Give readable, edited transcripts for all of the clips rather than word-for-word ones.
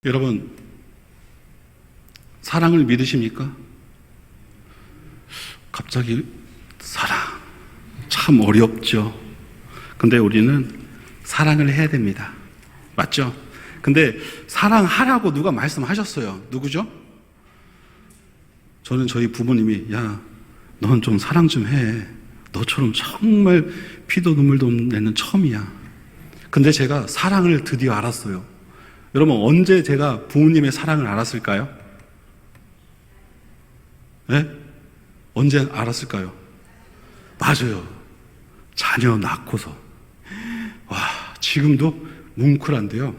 여러분, 사랑을 믿으십니까? 갑자기 사랑, 참 어렵죠. 근데 우리는 사랑을 해야 됩니다. 맞죠? 근데 사랑하라고 누가 말씀하셨어요. 누구죠? 저는 저희 부모님이, 야, 넌 좀 사랑 좀 해. 너처럼 정말 피도 눈물도 없는 애는 처음이야. 근데 제가 사랑을 드디어 알았어요. 여러분, 언제 제가 부모님의 사랑을 알았을까요? 네? 언제 알았을까요? 맞아요. 자녀 낳고서. 와, 지금도 뭉클한데요.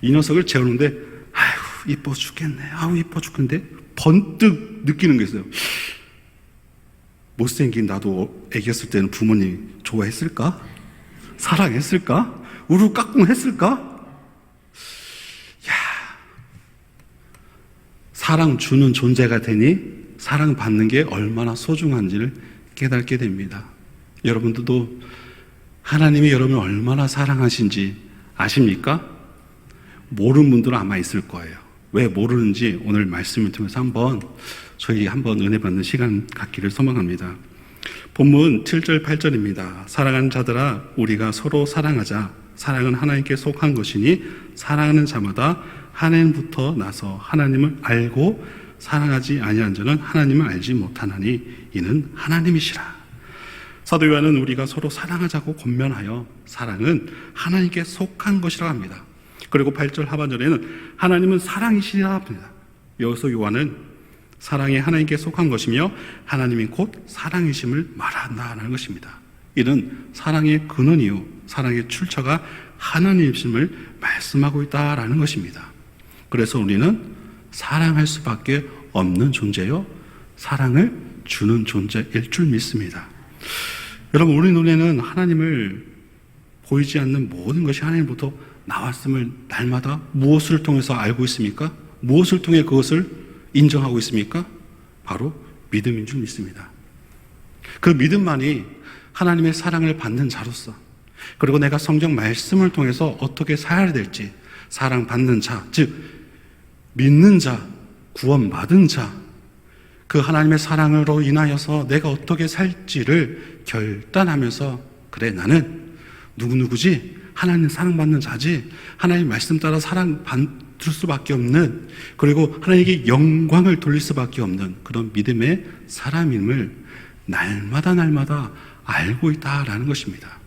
이 녀석을 재우는데, 아유, 이뻐 죽겠네. 아우, 이뻐 죽겠는데, 번뜩 느끼는 게 있어요. 못생긴 나도 애기였을 때는 부모님이 좋아했을까? 사랑했을까? 우르까꿍 했을까? 사랑 주는 존재가 되니 사랑받는 게 얼마나 소중한지를 깨닫게 됩니다. 여러분들도 하나님이 여러분을 얼마나 사랑하신지 아십니까? 모르는 분들은 아마 있을 거예요. 왜 모르는지 오늘 말씀을 통해서 저희 한번 은혜 받는 시간 갖기를 소망합니다. 본문 7절 8절입니다. 사랑하는 자들아, 우리가 서로 사랑하자. 사랑은 하나님께 속한 것이니 사랑하는 자마다 하나님부터 나서 하나님을 알고 사랑하지 아니한 자는 하나님을 알지 못하나니 이는 하나님이시라. 사도 요한은 우리가 서로 사랑하자고 권면하여 사랑은 하나님께 속한 것이라고 합니다. 그리고 8절 하반절에는 하나님은 사랑이시라 합니다. 여기서 요한은 사랑이 하나님께 속한 것이며 하나님이 곧 사랑이심을 말한다는 것입니다. 이는 사랑의 근원이요 사랑의 출처가 하나님이심을 말씀하고 있다라는 것입니다. 그래서 우리는 사랑할 수밖에 없는 존재요, 사랑을 주는 존재일 줄 믿습니다. 여러분, 우리 눈에는 하나님을 보이지 않는 모든 것이 하나님부터 나왔음을 날마다 무엇을 통해서 알고 있습니까? 무엇을 통해 그것을 인정하고 있습니까? 바로 믿음인 줄 믿습니다. 그 믿음만이 하나님의 사랑을 받는 자로서, 그리고 내가 성경 말씀을 통해서 어떻게 살아야 될지, 사랑받는 자, 즉 믿는 자, 구원받은 자, 그 하나님의 사랑으로 인하여서 내가 어떻게 살지를 결단하면서, 그래, 나는 누구누구지? 하나님 사랑받는 자지, 하나님 말씀 따라 사랑받을 수밖에 없는, 그리고 하나님께 영광을 돌릴 수밖에 없는 그런 믿음의 사람임을 날마다 알고 있다라는 것입니다.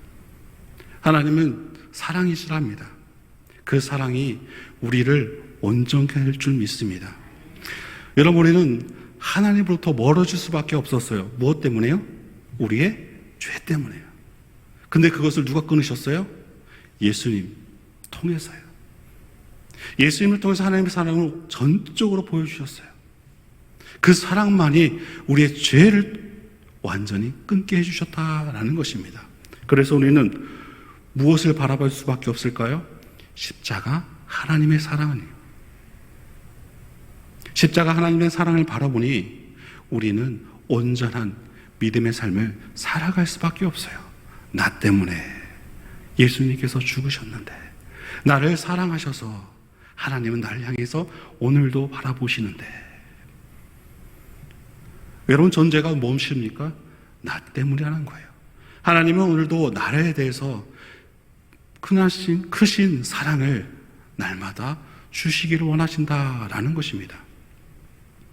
하나님은 사랑이시랍니다. 그 사랑이 우리를 온전케 할 줄 믿습니다. 여러분, 우리는 하나님으로부터 멀어질 수밖에 없었어요. 무엇 때문에요? 우리의 죄 때문에요. 근데 그것을 누가 끊으셨어요? 예수님 통해서요. 예수님을 통해서 하나님의 사랑을 전적으로 보여주셨어요. 그 사랑만이 우리의 죄를 완전히 끊게 해주셨다라는 것입니다. 그래서 우리는 무엇을 바라볼 수밖에 없을까요? 십자가 하나님의 사랑이에요. 십자가 하나님의 사랑을 바라보니 우리는 온전한 믿음의 삶을 살아갈 수밖에 없어요. 나 때문에 예수님께서 죽으셨는데, 나를 사랑하셔서 하나님은 나를 향해서 오늘도 바라보시는데, 여러분, 존재가 뭡니까? 나 때문이라는 거예요. 하나님은 오늘도 나에 대해서 크신 사랑을 날마다 주시기를 원하신다라는 것입니다.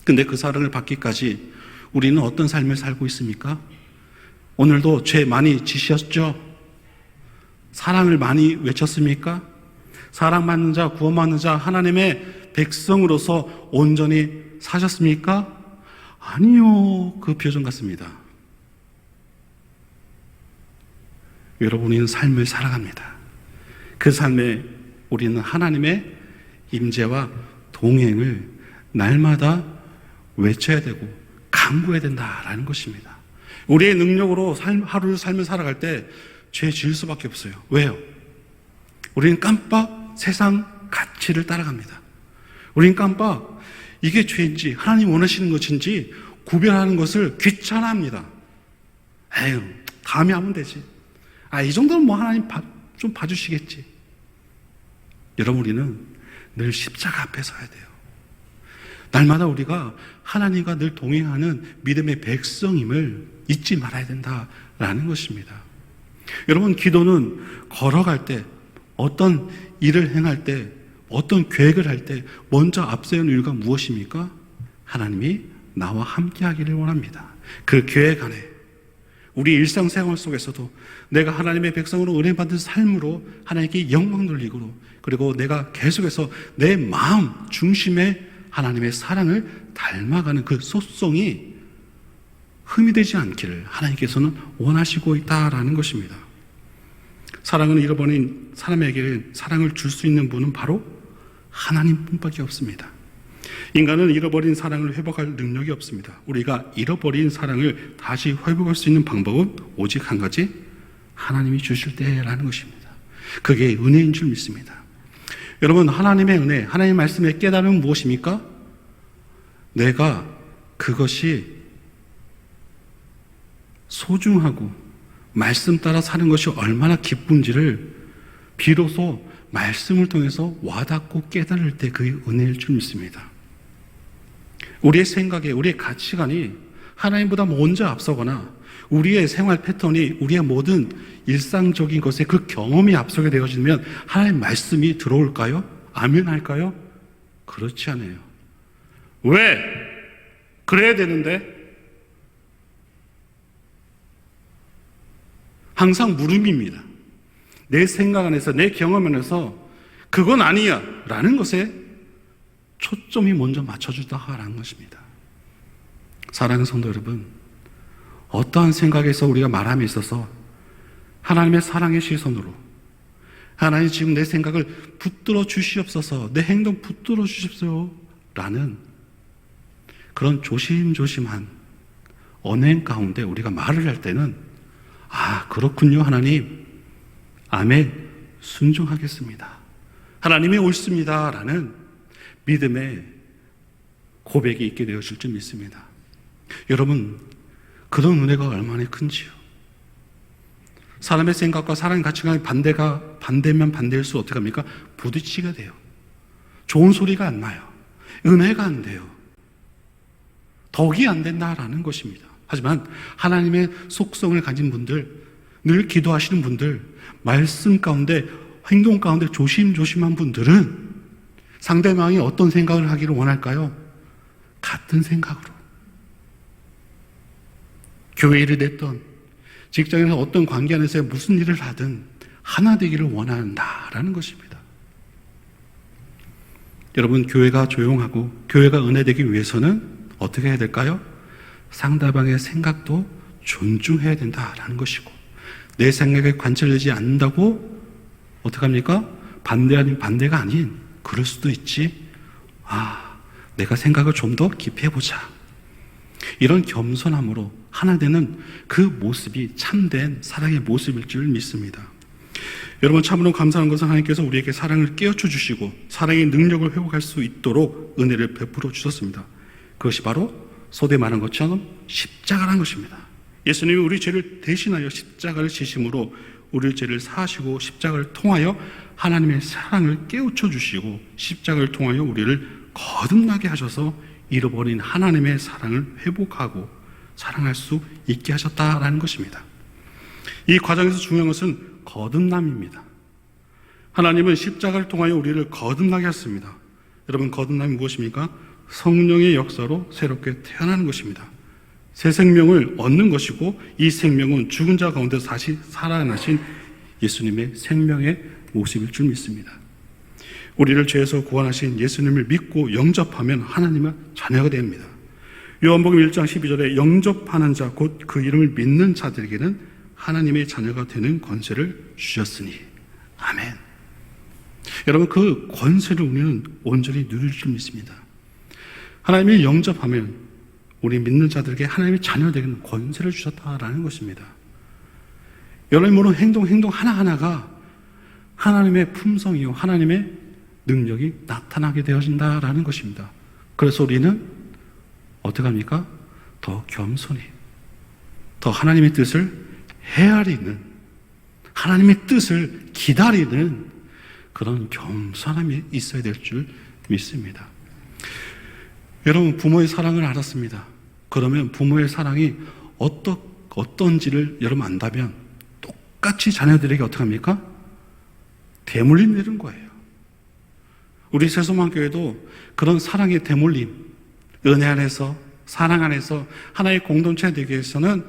근데 그 사랑을 받기까지 우리는 어떤 삶을 살고 있습니까? 오늘도 죄 많이 지셨죠? 사랑을 많이 외쳤습니까? 사랑받는 자, 구원받는 자, 하나님의 백성으로서 온전히 사셨습니까? 아니요. 그 표정 같습니다. 여러분은 삶을 살아갑니다. 그 삶에 우리는 하나님의 임재와 동행을 날마다 외쳐야 되고 간구해야 된다라는 것입니다. 우리의 능력으로 하루를 삶을 살아갈 때 죄 지을 수밖에 없어요. 왜요? 우리는 깜빡 세상 가치를 따라갑니다. 우리는 깜빡 이게 죄인지 하나님 원하시는 것인지 구별하는 것을 귀찮아합니다. 에휴, 다음에 하면 되지. 이 정도는 뭐 하나님 좀 봐주시겠지. 여러분, 우리는 늘 십자가 앞에 서야 돼요. 날마다 우리가 하나님과 늘 동행하는 믿음의 백성임을 잊지 말아야 된다라는 것입니다. 여러분, 기도는 걸어갈 때, 어떤 일을 행할 때, 어떤 계획을 할 때 먼저 앞세우는 이유가 무엇입니까? 하나님이 나와 함께 하기를 원합니다. 그 계획 안에 우리 일상생활 속에서도 내가 하나님의 백성으로 은혜받은 삶으로 하나님께 영광 돌리고, 그리고 내가 계속해서 내 마음 중심에 하나님의 사랑을 닮아가는 그 속성이 흠이 되지 않기를 하나님께서는 원하시고 있다라는 것입니다. 사랑은 잃어버린 사람에게 사랑을 줄 수 있는 분은 바로 하나님뿐밖에 없습니다. 인간은 잃어버린 사랑을 회복할 능력이 없습니다. 우리가 잃어버린 사랑을 다시 회복할 수 있는 방법은 오직 한 가지, 하나님이 주실 때라는 것입니다. 그게 은혜인 줄 믿습니다. 여러분, 하나님의 은혜, 하나님의 말씀의 깨달음은 무엇입니까? 내가 그것이 소중하고 말씀 따라 사는 것이 얼마나 기쁜지를 비로소 말씀을 통해서 와닿고 깨달을 때 그게 은혜일 줄 믿습니다. 우리의 생각에, 우리의 가치관이 하나님보다 먼저 앞서거나 우리의 생활 패턴이 우리의 모든 일상적인 것에 그 경험이 앞서게 되어지면 하나님의 말씀이 들어올까요? 아멘 할까요? 그렇지 않아요. 왜? 그래야 되는데? 항상 물음입니다. 내 생각 안에서, 내 경험 안에서 그건 아니야 라는 것에 초점이 먼저 맞춰주다라는 것입니다. 사랑하는 성도 여러분, 어떠한 생각에서 우리가 말함에 있어서 하나님의 사랑의 시선으로 하나님 지금 내 생각을 붙들어 주시옵소서, 내 행동 붙들어 주십시오 라는 그런 조심조심한 언행 가운데 우리가 말을 할 때는 아, 그렇군요 하나님, 아멘, 순종하겠습니다, 하나님이 옳습니다 라는 믿음의 고백이 있게 되어질 줄 믿습니다. 여러분, 그런 은혜가 얼마나 큰지요. 사람의 생각과 사람의 가치관이 반대면 반대일수록 어떻게 합니까? 부딪히게 돼요. 좋은 소리가 안 나요. 은혜가 안 돼요. 덕이 안 된다라는 것입니다. 하지만 하나님의 속성을 가진 분들, 늘 기도하시는 분들, 말씀 가운데, 행동 가운데 조심조심한 분들은 상대방이 어떤 생각을 하기를 원할까요? 같은 생각으로. 교회 일을 됐던, 직장에서 어떤 관계 안에서 무슨 일을 하든 하나 되기를 원한다라는 것입니다. 여러분, 교회가 조용하고 교회가 은혜되기 위해서는 어떻게 해야 될까요? 상대방의 생각도 존중해야 된다라는 것이고, 내 생각에 관철되지 않는다고 어떻게 합니까? 반대 아닌 반대가 아닌, 그럴 수도 있지, 아, 내가 생각을 좀 더 깊이 해보자, 이런 겸손함으로 하나 되는 그 모습이 참된 사랑의 모습일 줄 믿습니다. 여러분, 참으로 감사한 것은 하나님께서 우리에게 사랑을 깨우쳐 주시고 사랑의 능력을 회복할 수 있도록 은혜를 베풀어 주셨습니다. 그것이 바로 소대 말한 것처럼 십자가라는 것입니다. 예수님이 우리 죄를 대신하여 십자가를 지심으로 우리 죄를 사하시고 십자가를 통하여 하나님의 사랑을 깨우쳐 주시고 십자가를 통하여 우리를 거듭나게 하셔서 잃어버린 하나님의 사랑을 회복하고 사랑할 수 있게 하셨다라는 것입니다. 이 과정에서 중요한 것은 거듭남입니다. 하나님은 십자가를 통하여 우리를 거듭나게 하셨습니다. 여러분, 거듭남이 무엇입니까? 성령의 역사로 새롭게 태어나는 것입니다. 새 생명을 얻는 것이고, 이 생명은 죽은 자 가운데 다시 살아나신 예수님의 생명의 모습일 줄 믿습니다. 우리를 죄에서 구원하신 예수님을 믿고 영접하면 하나님의 자녀가 됩니다. 요한복음 1장 12절에 영접하는 자, 곧 그 이름을 믿는 자들에게는 하나님의 자녀가 되는 권세를 주셨으니, 아멘. 여러분, 그 권세를 우리는 온전히 누릴 줄 믿습니다. 하나님을 영접하면 우리 믿는 자들에게 하나님의 자녀가 되는 권세를 주셨다라는 것입니다. 여러분의 모든 행동 하나하나가 하나님의 품성이요, 하나님의 능력이 나타나게 되어진다라는 것입니다. 그래서 우리는 어떻게 합니까? 더 겸손히, 더 하나님의 뜻을 헤아리는, 하나님의 뜻을 기다리는 그런 겸손함이 있어야 될 줄 믿습니다. 여러분, 부모의 사랑을 알았습니다. 그러면 부모의 사랑이 어떤지를 여러분 안다면 똑같이 자녀들에게 어떻게 합니까? 대물림 내는 거예요. 우리 새소망교회도 그런 사랑의 대물림, 은혜 안에서, 사랑 안에서 하나의 공동체가 되기 위해서는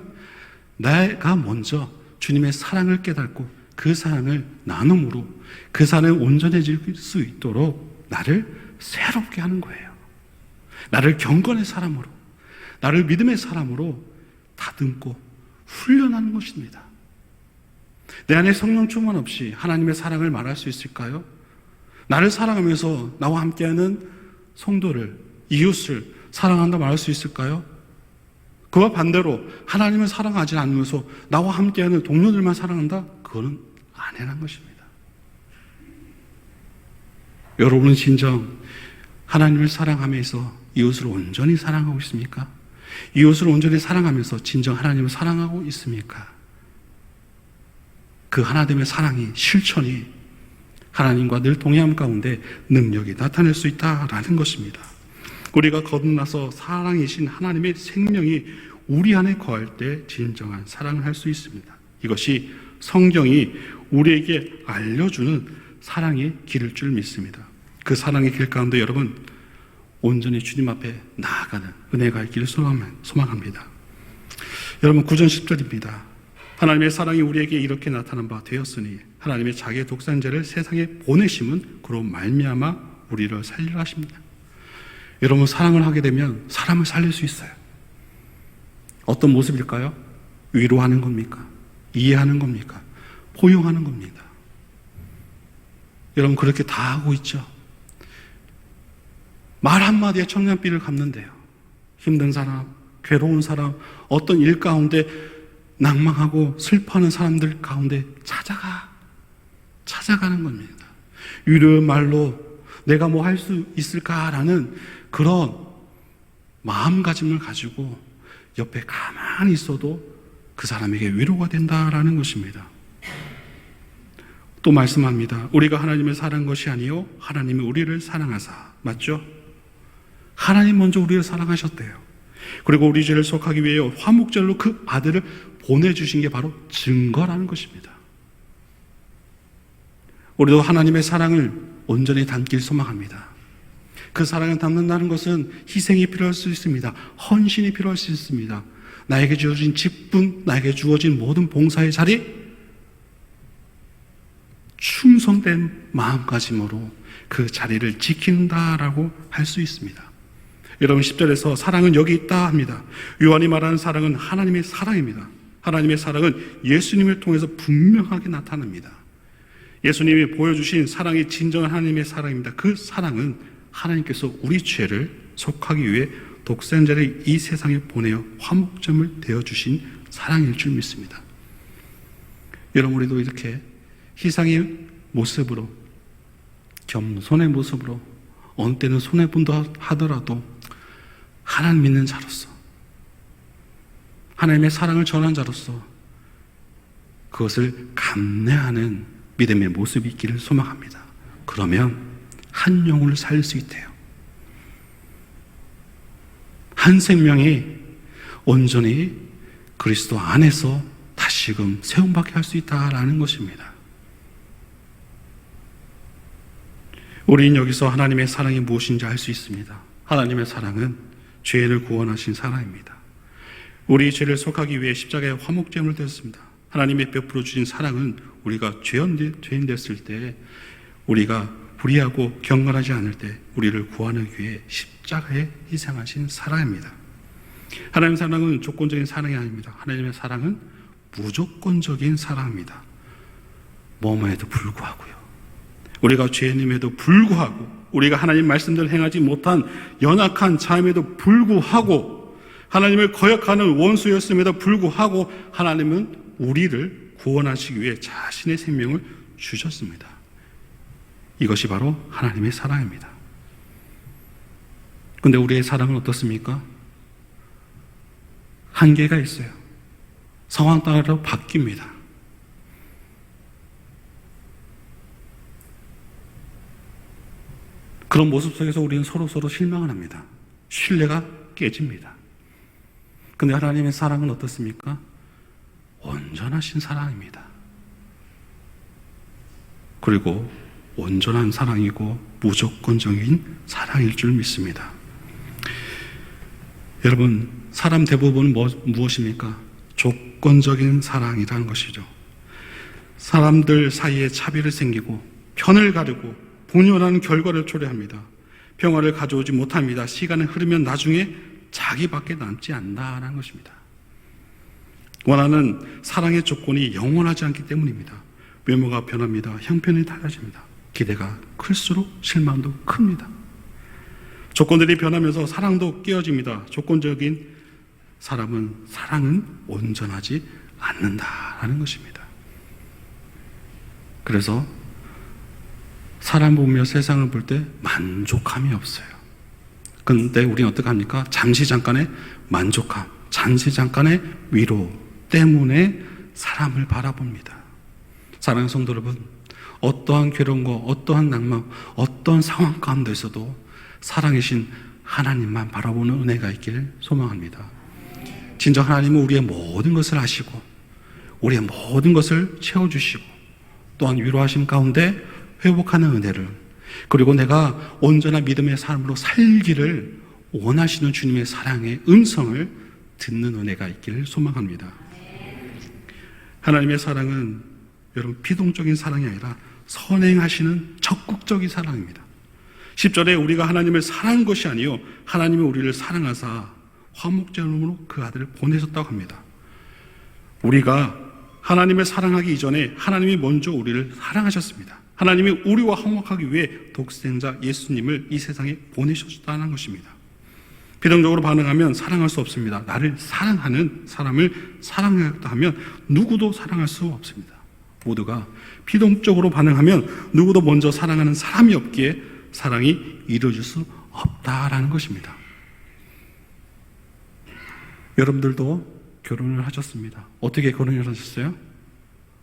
내가 먼저 주님의 사랑을 깨닫고 그 사랑을 나눔으로 그 사랑을 온전해질 수 있도록 나를 새롭게 하는 거예요. 나를 경건의 사람으로, 나를 믿음의 사람으로 다듬고 훈련하는 것입니다. 내 안에 성령 충만 없이 하나님의 사랑을 말할 수 있을까요? 나를 사랑하면서 나와 함께하는 성도를, 이웃을 사랑한다 말할 수 있을까요? 그와 반대로 하나님을 사랑하지 않으면서 나와 함께하는 동료들만 사랑한다? 그거는 아니라는 것입니다. 여러분은 진정 하나님을 사랑하면서 이웃을 온전히 사랑하고 있습니까? 이웃을 온전히 사랑하면서 진정 하나님을 사랑하고 있습니까? 그 하나됨의 사랑이, 실천이 하나님과 늘 동행함 가운데 능력이 나타낼 수 있다라는 것입니다. 우리가 거듭나서 사랑이신 하나님의 생명이 우리 안에 거할 때 진정한 사랑을 할 수 있습니다. 이것이 성경이 우리에게 알려주는 사랑의 길일 줄 믿습니다. 그 사랑의 길 가운데 여러분 온전히 주님 앞에 나아가는 은혜가 있기를 소망합니다. 여러분 9절 10절입니다. 하나님의 사랑이 우리에게 이렇게 나타난 바 되었으니 하나님의 자기의 독생자를 세상에 보내심은 그로 말미암아 우리를 살리려 하십니다. 여러분 사랑을 하게 되면 사람을 살릴 수 있어요. 어떤 모습일까요? 위로하는 겁니까? 이해하는 겁니까? 포용하는 겁니다. 여러분 그렇게 다 하고 있죠. 말 한마디에 청년비를 갚는데요. 힘든 사람, 괴로운 사람, 어떤 일 가운데 낭망하고 슬퍼하는 사람들 가운데 찾아가는 겁니다. 위로의 말로 내가 뭐 할 수 있을까라는 그런 마음가짐을 가지고 옆에 가만히 있어도 그 사람에게 위로가 된다라는 것입니다. 또 말씀합니다. 우리가 하나님을 사랑한 것이 아니요 하나님이 우리를 사랑하사. 맞죠? 하나님 먼저 우리를 사랑하셨대요. 그리고 우리 죄를 속하기 위해 화목제로 그 아들을 보내주신 게 바로 증거라는 것입니다. 우리도 하나님의 사랑을 온전히 담길 소망합니다. 그 사랑을 담는다는 것은 희생이 필요할 수 있습니다. 헌신이 필요할 수 있습니다. 나에게 주어진 직분, 나에게 주어진 모든 봉사의 자리, 충성된 마음가짐으로 그 자리를 지킨다라고 할 수 있습니다. 여러분 10절에서 사랑은 여기 있다 합니다. 요한이 말하는 사랑은 하나님의 사랑입니다. 하나님의 사랑은 예수님을 통해서 분명하게 나타납니다. 예수님이 보여주신 사랑이 진정한 하나님의 사랑입니다. 그 사랑은 하나님께서 우리 죄를 속하기 위해 독생자를 이 세상에 보내어 화목점을 되어주신 사랑일 줄 믿습니다. 여러분 우리도 이렇게 희생의 모습으로, 겸손의 모습으로, 어느 때는 손해본다 하더라도 하나님 믿는 자로서, 하나님의 사랑을 전한 자로서 그것을 감내하는 믿음의 모습이 있기를 소망합니다. 그러면 한 영혼을 살릴 수 있대요. 한 생명이 온전히 그리스도 안에서 다시금 세움받게 할 수 있다라는 것입니다. 우리는 여기서 하나님의 사랑이 무엇인지 알 수 있습니다. 하나님의 사랑은 죄인을 구원하신 사랑입니다. 우리 죄를 속하기 위해 십자가에 화목제물을 드렸습니다. 하나님이 베풀어 주신 사랑은 우리가 죄인 됐을 때, 우리가 불의하고 경건하지 않을 때 우리를 구하기 위해 십자가에 희생하신 사랑입니다. 하나님의 사랑은 조건적인 사랑이 아닙니다. 하나님의 사랑은 무조건적인 사랑입니다. 뭐뭐에도 불구하고요. 우리가 죄인임에도 불구하고, 우리가 하나님 말씀대로 행하지 못한 연약한 자임에도 불구하고, 하나님을 거역하는 원수였음에도 불구하고 하나님은 우리를 구원하시기 위해 자신의 생명을 주셨습니다. 이것이 바로 하나님의 사랑입니다. 그런데 우리의 사랑은 어떻습니까? 한계가 있어요. 상황 따라 바뀝니다. 그런 모습 속에서 우리는 서로 실망을 합니다. 신뢰가 깨집니다. 근데 하나님의 사랑은 어떻습니까? 온전하신 사랑입니다. 그리고 온전한 사랑이고 무조건적인 사랑일 줄 믿습니다. 여러분, 사람 대부분은 무엇입니까? 조건적인 사랑이라는 것이죠. 사람들 사이에 차별이 생기고 편을 가르고 본연한 결과를 초래합니다. 평화를 가져오지 못합니다. 시간이 흐르면 나중에 자기밖에 남지 않는다는 것입니다. 원하는 사랑의 조건이 영원하지 않기 때문입니다. 외모가 변합니다. 형편이 달라집니다. 기대가 클수록 실망도 큽니다. 조건들이 변하면서 사랑도 깨어집니다. 조건적인 사랑은 온전하지 않는다라는 것입니다. 그래서 사람 보며 세상을 볼 때 만족함이 없어요. 그런데 우리는 어떻게 합니까? 잠시 잠깐의 만족함, 잠시 잠깐의 위로 때문에 사람을 바라봅니다. 사랑하는 성도 여러분, 어떠한 괴로움과 어떠한 낭만, 어떠한 상황 가운데서도 살아계신 하나님만 바라보는 은혜가 있길 소망합니다. 진정 하나님은 우리의 모든 것을 아시고 우리의 모든 것을 채워주시고 또한 위로하심 가운데 회복하는 은혜를, 그리고 내가 온전한 믿음의 삶으로 살기를 원하시는 주님의 사랑의 음성을 듣는 은혜가 있기를 소망합니다. 하나님의 사랑은 여러분 비동적인 사랑이 아니라 선행하시는 적극적인 사랑입니다. 10절에 우리가 하나님을 사랑한 것이 아니요 하나님이 우리를 사랑하사 화목제물로 그 아들을 보내셨다고 합니다. 우리가 하나님을 사랑하기 이전에 하나님이 먼저 우리를 사랑하셨습니다. 하나님이 우리와 화목하기 위해 독생자 예수님을 이 세상에 보내셨다는 것입니다. 비동적으로 반응하면 사랑할 수 없습니다. 나를 사랑하는 사람을 사랑하겠다 하면 누구도 사랑할 수 없습니다. 모두가 비동적으로 반응하면 누구도 먼저 사랑하는 사람이 없기에 사랑이 이루어질 수 없다라는 것입니다. 여러분들도 결혼을 하셨습니다. 어떻게 결혼을 하셨어요?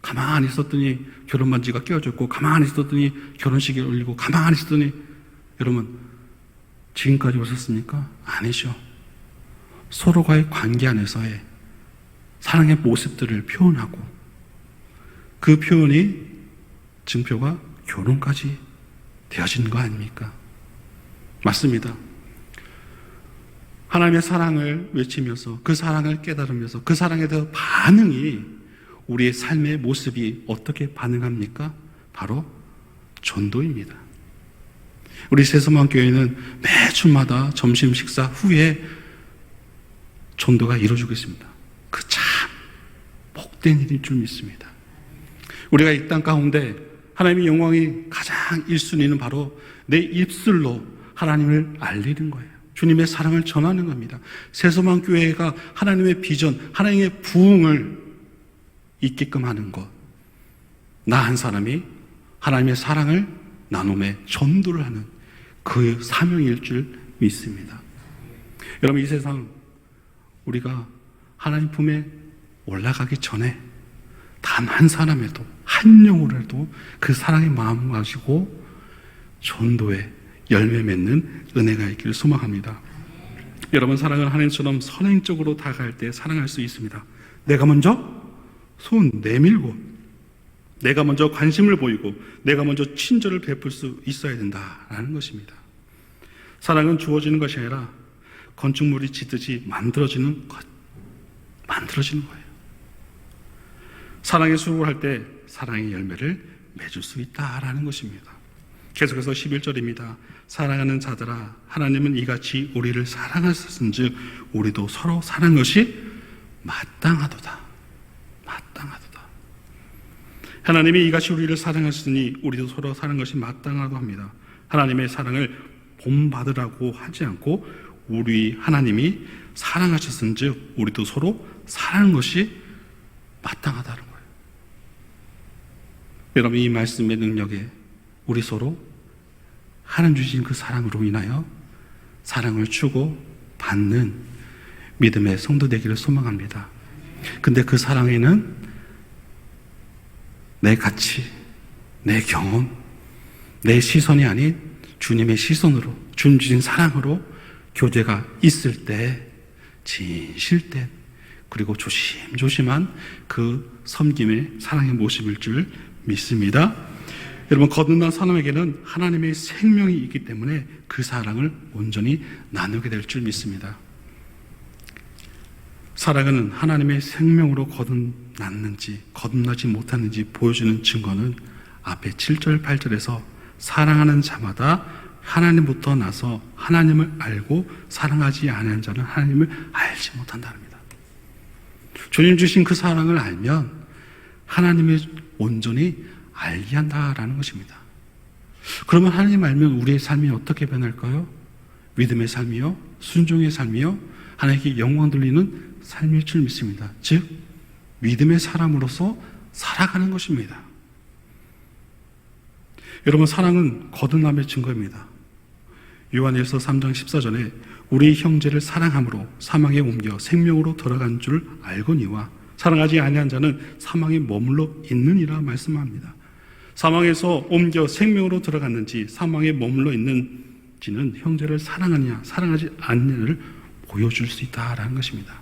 가만히 있었더니 결혼 반지가 끼워졌고, 가만히 있었더니 결혼식이 올리고, 가만히 있었더니, 여러분 지금까지 오셨습니까? 아니죠. 서로가의 관계 안에서의 사랑의 모습들을 표현하고 그 표현이 증표가 결혼까지 되어진 거 아닙니까? 맞습니다. 하나님의 사랑을 외치면서 그 사랑을 깨달으면서 그 사랑에 대한 반응이 우리의 삶의 모습이 어떻게 반응합니까? 바로 전도입니다. 우리 세서만교회는 매주마다 점심 식사 후에 전도가 이루어지고 있습니다. 그 참 복된 일인 줄 믿습니다. 우리가 이 땅 가운데 하나님의 영광이 가장 1순위는 바로 내 입술로 하나님을 알리는 거예요. 주님의 사랑을 전하는 겁니다. 세서만교회가 하나님의 비전, 하나님의 부흥을 있게끔 하는 것, 나 한 사람이 하나님의 사랑을 나눔에 전도를 하는 그 사명일 줄 믿습니다. 여러분, 이 세상 우리가 하나님 품에 올라가기 전에 단 한 사람에도, 한 영으로라도 그 사랑의 마음을 가지고 전도에 열매 맺는 은혜가 있기를 소망합니다. 여러분, 사랑은 하나님처럼 선행적으로 다가갈 때 사랑할 수 있습니다. 내가 먼저 손 내밀고, 내가 먼저 관심을 보이고, 내가 먼저 친절을 베풀 수 있어야 된다라는 것입니다. 사랑은 주어지는 것이 아니라 건축물이 짓듯이 만들어지는 거예요. 사랑의 수록을 할 때 사랑의 열매를 맺을 수 있다라는 것입니다. 계속해서 11절입니다. 사랑하는 자들아, 하나님은 이같이 우리를 사랑하셨은즉 우리도 서로 사랑하는 것이 마땅하도다. 하나님이 이같이 우리를 사랑하시니 우리도 서로 사랑하는 것이 마땅하다고 합니다. 하나님의 사랑을 본받으라고 하지 않고 우리 하나님이 사랑하셨은즉 우리도 서로 사랑하는 것이 마땅하다는 거예요. 여러분, 이 말씀의 능력에 우리 서로 하나님 주신 그 사랑으로 인하여 사랑을 주고 받는 믿음의 성도 되기를 소망합니다. 근데 그 사랑에는 내 가치, 내 경험, 내 시선이 아닌 주님의 시선으로, 주님 주신 사랑으로 교제가 있을 때 진실된 그리고 조심조심한 그 섬김의 사랑의 모습일 줄 믿습니다. 여러분, 거듭난 사람에게는 하나님의 생명이 있기 때문에 그 사랑을 온전히 나누게 될 줄 믿습니다. 사랑은 하나님의 생명으로 거듭났는지 거듭나지 못했는지 보여주는 증거는 앞에 7절 8절에서 사랑하는 자마다 하나님부터 나서 하나님을 알고 사랑하지 않은 자는 하나님을 알지 못한답니다. 주님 주신 그 사랑을 알면 하나님을 온전히 알게 한다라는 것입니다. 그러면 하나님 알면 우리의 삶이 어떻게 변할까요? 믿음의 삶이요? 순종의 삶이요? 하나님께 영광 돌리는 삶일 줄 믿습니다. 즉 믿음의 사람으로서 살아가는 것입니다. 여러분, 사랑은 거듭남의 증거입니다. 요한일서 3장 14절에 우리 형제를 사랑함으로 사망에 옮겨 생명으로 들어간 줄 알거니와 사랑하지 아니한 자는 사망에 머물러 있느니라 말씀합니다. 사망에서 옮겨 생명으로 들어갔는지 사망에 머물러 있는지는 형제를 사랑하느냐 사랑하지 않느냐를 보여줄 수 있다라는 것입니다.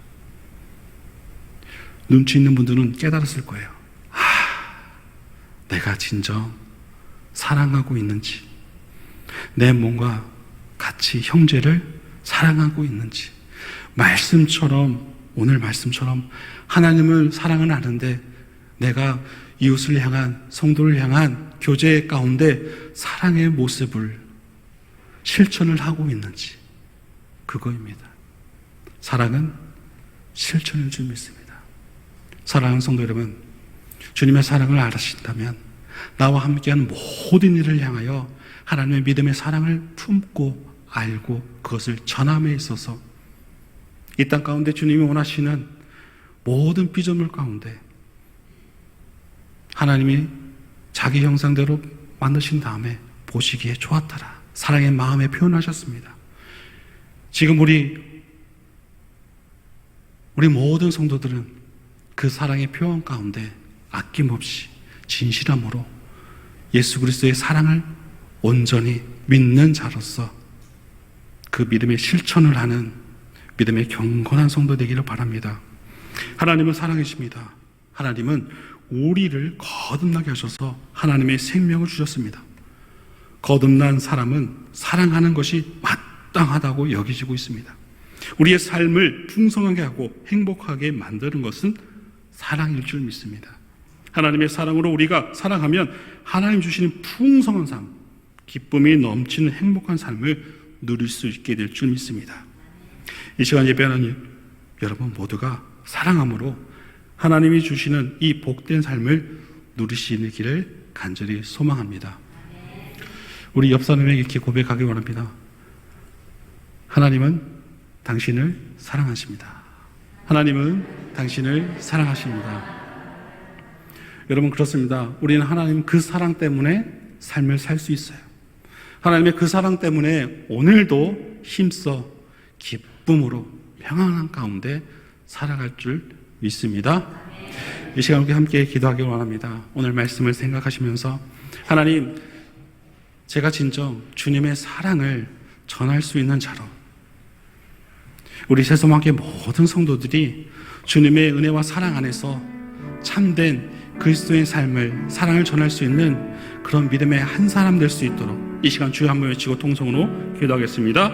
눈치 있는 분들은 깨달았을 거예요. 내가 진정 사랑하고 있는지, 내 몸과 같이 형제를 사랑하고 있는지, 오늘 말씀처럼 하나님을 사랑은 아는데 내가 이웃을 향한, 성도를 향한 교제 가운데 사랑의 모습을 실천을 하고 있는지, 그거입니다. 사랑은 실천일 줄 믿습니다. 사랑하는 성도 여러분, 주님의 사랑을 알으신다면 나와 함께하는 모든 일을 향하여 하나님의 믿음의 사랑을 품고 알고 그것을 전함에 있어서 이 땅 가운데 주님이 원하시는 모든 피조물 가운데 하나님이 자기 형상대로 만드신 다음에 보시기에 좋았더라, 사랑의 마음에 표현하셨습니다. 지금 우리 모든 성도들은 그 사랑의 표현 가운데 아낌없이 진실함으로 예수 그리스도의 사랑을 온전히 믿는 자로서 그 믿음의 실천을 하는 믿음의 경건한 성도 되기를 바랍니다. 하나님은 사랑이십니다. 하나님은 우리를 거듭나게 하셔서 하나님의 생명을 주셨습니다. 거듭난 사람은 사랑하는 것이 마땅하다고 여기지고 있습니다. 우리의 삶을 풍성하게 하고 행복하게 만드는 것은 사랑일 줄 믿습니다. 하나님의 사랑으로 우리가 사랑하면 하나님 주시는 풍성한 삶, 기쁨이 넘치는 행복한 삶을 누릴 수 있게 될 줄 믿습니다. 이 시간 예배하는 여러분 모두가 사랑함으로 하나님이 주시는 이 복된 삶을 누리시기를 간절히 소망합니다. 우리 옆 사람에게 이렇게 고백하기 원합니다. 하나님은 당신을 사랑하십니다. 하나님은 당신을 사랑하십니다. 여러분, 그렇습니다. 우리는 하나님 그 사랑 때문에 삶을 살 수 있어요. 하나님의 그 사랑 때문에 오늘도 힘써 기쁨으로 평안한 가운데 살아갈 줄 믿습니다. 이 시간 우리 함께 기도하기 원합니다. 오늘 말씀을 생각하시면서 하나님, 제가 진정 주님의 사랑을 전할 수 있는 자로 우리 새소망교회 모든 성도들이 주님의 은혜와 사랑 안에서 참된 그리스도의 삶을, 사랑을 전할 수 있는 그런 믿음의 한 사람 될 수 있도록 이 시간 주여 한번 외치고 통성으로 기도하겠습니다.